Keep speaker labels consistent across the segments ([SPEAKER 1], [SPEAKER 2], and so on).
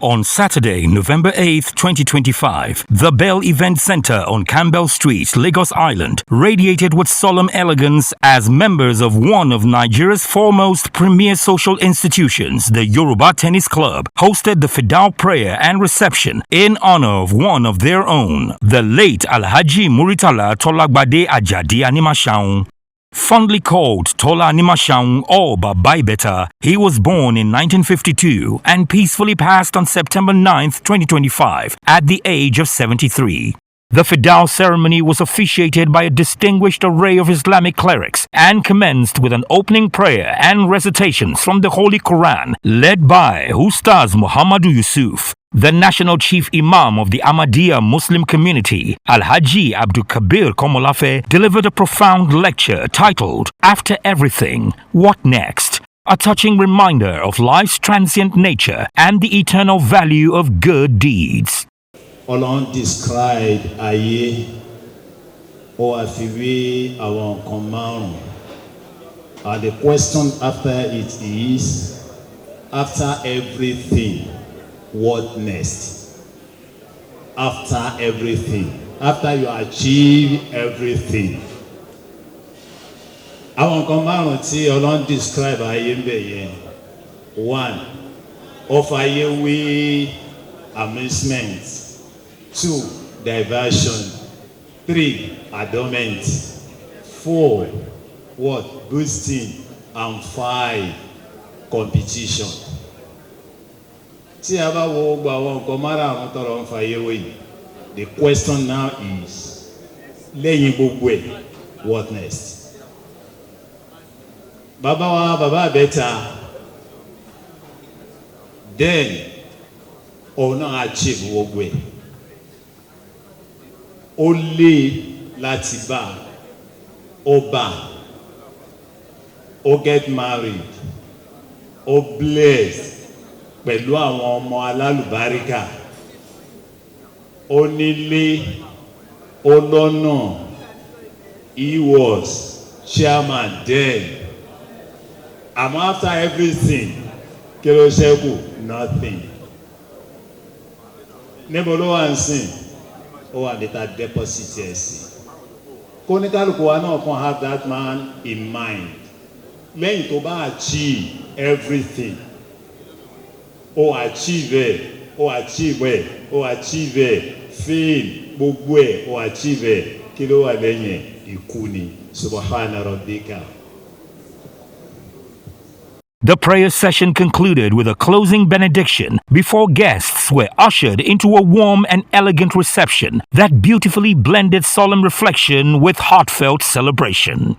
[SPEAKER 1] On Saturday, November 8, 2025, the Bell Event Center on Campbell Street, Lagos Island, radiated with solemn elegance as members of one of Nigeria's foremost premier social institutions, the Yoruba Tennis Club, hosted the Fidal prayer and reception in honor of one of their own, the late ALAHAJI Muritala Tolagbade Ajadi ANIMASHAUN. Fondly called TOLA ANIMASHAUN or Baba Ibeta, he was born in 1952 and peacefully passed on September 9, 2025, at the age of 73. The Fidal ceremony was officiated by a distinguished array of Islamic clerics and commenced with an opening prayer and recitations from the Holy Quran, led by Ustaz Muhammadu Yusuf. The National Chief Imam of the Ahmadiyya Muslim community, Alhaji Abdul Kabir Komolafe, delivered a profound lecture titled, "After Everything, What Next?" A touching reminder of life's transient nature and the eternal value of good deeds.
[SPEAKER 2] Ọlọ́run describe ayé ó àfiwé àwọn nǹkan márùn-ún. And the question after it is, after everything, what next? After everything, after you achieve everything. Àwọn nǹkan márùn-ún tí Ọlọ́run describe ayé ń bẹ̀ yẹn. 1. Ó fayé wé amusement. 2. Diversion. 3. Adornment. 4. What? Boosting. And 5. Competition. Tí a bá wo gbogbo àwọn nǹkan márùn-ún tọrọ ń fayé wé yìí, the question now is, lẹ́yìn gbogbo ẹ̀, what next? Baba Ibeta, then òun náà achieve gbogbo ẹ̀. Ó lé láti bá, ó bá, ó get married, ó blessed pẹ̀lú àwọn ọmọ alálùbáríkà, ó nílé, ó lọ́nà. He was chairman then. And after everything, kí ló ṣẹ́kù? Nothing. Níbo ló wà ń sìn? Ó wà níta deposit ẹ̀ sí. Kóníkálùkù wa náà kan have that man in mind. Lẹ́yìn tó bá achieve everything, ó achieve ẹ̀, ó achieve ẹ̀, ó achieve ẹ̀, fail gbogbo ẹ̀, ó achieve ẹ̀, kí ló wà lẹ́yìn? Ikú ni. Subhana rabbika.
[SPEAKER 1] The prayer session concluded with a closing benediction before guests were ushered into a warm and elegant reception that beautifully blended solemn reflection with heartfelt celebration.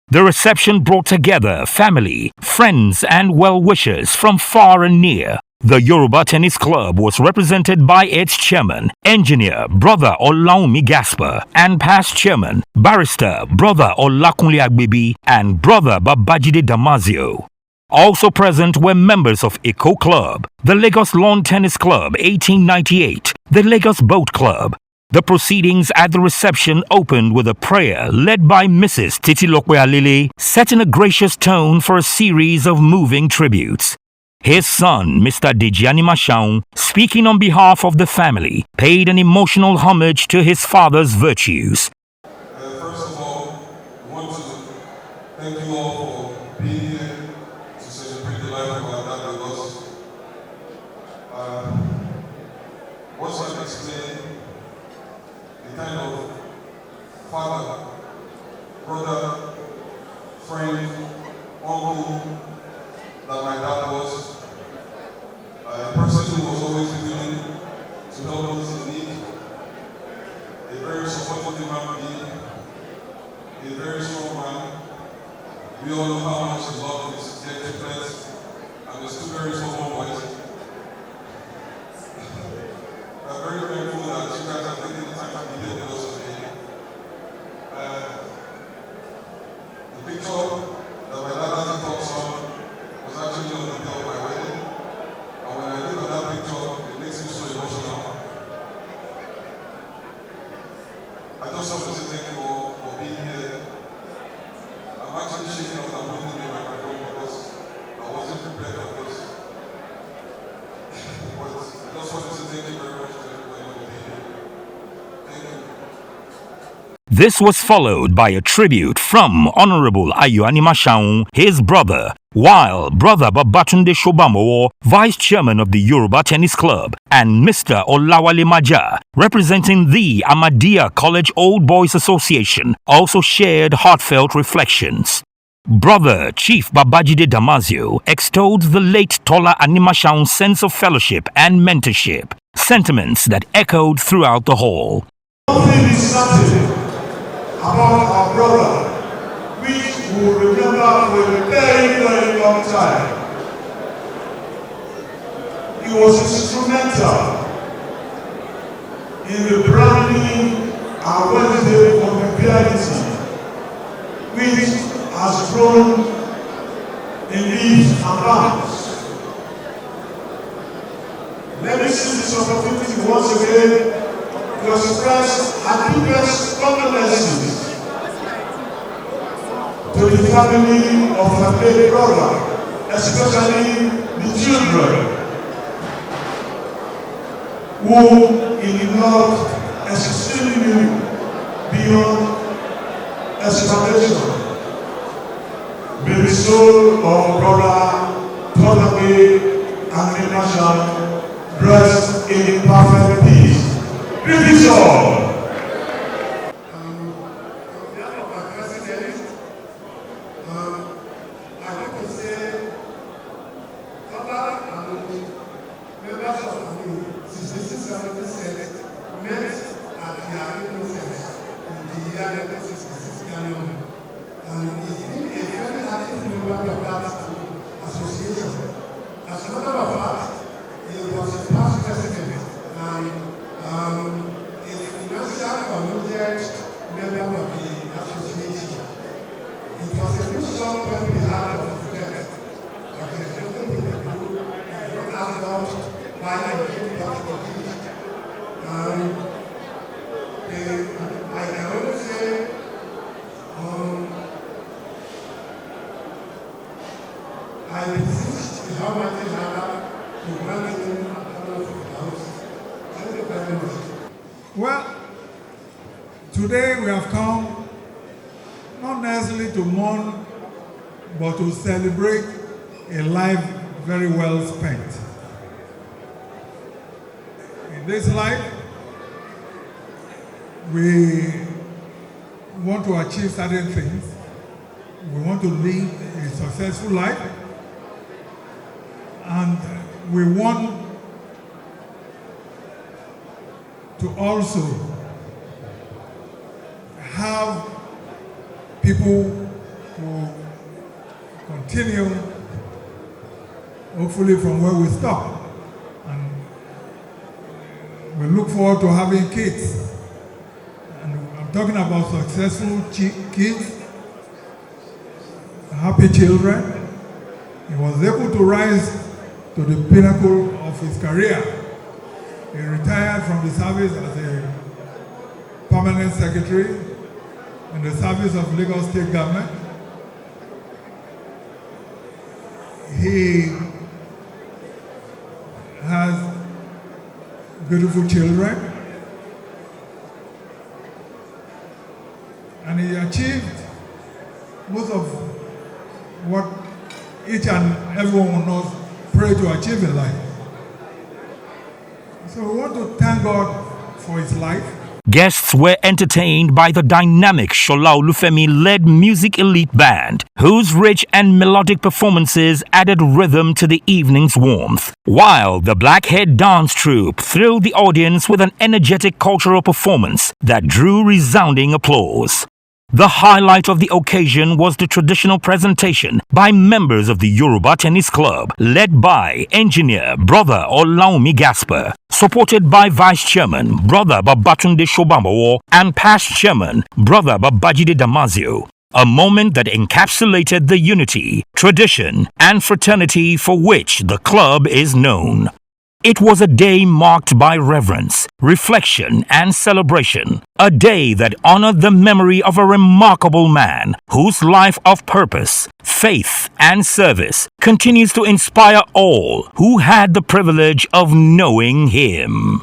[SPEAKER 1] The reception brought together family, friends, and well-wishers from far and near. The Yoruba Tennis Club was represented by its chairman, engineer Brother Olaomi Gasper, and past chairman, barrister Brother Olakunle Agbebi and Brother Babajide Damazio. Also present were members of Eco Club, the Lagos Lawn Tennis Club 1898, the Lagos Boat Club. The proceedings at the reception opened with a prayer led by Mrs. Titilope Alile, setting a gracious tone for a series of moving tributes. His son, Mr. Deji ANIMASHAUN, speaking on behalf of the family, paid an emotional homage to his father's virtues.
[SPEAKER 3] First of all, I want to thank you all for being here to celebrate the life of our dad with us. Once I explain the kind of father, brother, friend, uncle that my dad was, a person who was always willing to help those in need, a very supportive human being, a very strong man. We all know how much his love is dear to friends, and there's two very small boys. I'm very grateful that you guys have taken the time to be here with us today. The picture that my dad has talks on was actually on the day of my wedding. And when I look at that picture, it makes me so emotional. I just want to say thank you all for being here. I'm actually shaking up and holding the microphone because I wasn't prepared for this. But I just
[SPEAKER 1] This was followed by a tribute from Honorable ANIMASHAUN, his brother, while Brother Babatunde Shobamowo, Vice Chairman of the Yoruba Tennis Club, and Mr. Olawale Maja, representing the Ahmadiyya College Old Boys Association, also shared heartfelt reflections. Brother Chief Babajide Damasio extolled the late TOLA ANIMASHAUN's sense of fellowship and mentorship, sentiments that echoed throughout the hall.
[SPEAKER 3] Nothing is certain about our brother, which we will remember for a very, very long time. He was instrumental in the branding our Wednesday for precarity, which has grown in leaps and bounds. Let me seize this opportunity once again to express our deepest condolences to the family of my late brother, especially the children, who he loved extremely beyond expectation. May the soul of brother Tola ANIMASHAUN rest in perfect peace. Greetings all.
[SPEAKER 4] As a matter of fact, he was a past president and a financial committed member of the association. It was a good song when we had of death. But there's nothing we can do. It's not asked out why I came back to it. I can only say, I insist the Almighty Allah to grant him a color for the house. Thank you very much.
[SPEAKER 5] Well, today we have come not necessarily to mourn, but to celebrate a life very well spent. In this life, we want to achieve certain things. We want to live a successful life. And we want to also have people who continue, hopefully from where we stop. And we look forward to having kids. And I'm talking about successful kids, happy children. He was able to rise to the pinnacle of his career. He retired from the service as a permanent secretary in the service of Lagos State Government. He has beautiful children, and he achieved most of what each and everyone of us pray to achieve in life. So we want to thank God for his life.
[SPEAKER 1] Guests were entertained by the dynamic Shola Olufemi-led music elite band, whose rich and melodic performances added rhythm to the evening's warmth, while the Blackhead Dance Troupe thrilled the audience with an energetic cultural performance that drew resounding applause. The highlight of the occasion was the traditional presentation by members of the Yoruba Tennis Club, led by engineer Brother Olaomi Gasper, supported by Vice Chairman Brother Babatunde Shobamowo and past Chairman Brother Babajide Damasio. A moment that encapsulated the unity, tradition, and fraternity for which the club is known. It was a day marked by reverence, reflection, and celebration. A day that honored the memory of a remarkable man whose life of purpose, faith, and service continues to inspire all who had the privilege of knowing him.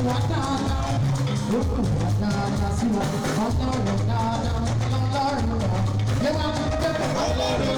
[SPEAKER 6] wa dáadáa, ó kù wá dáadáa sí wa, ọlọ́run dáadáa, ọlọ́run wa, yẹ wá ní pé ọlọ́run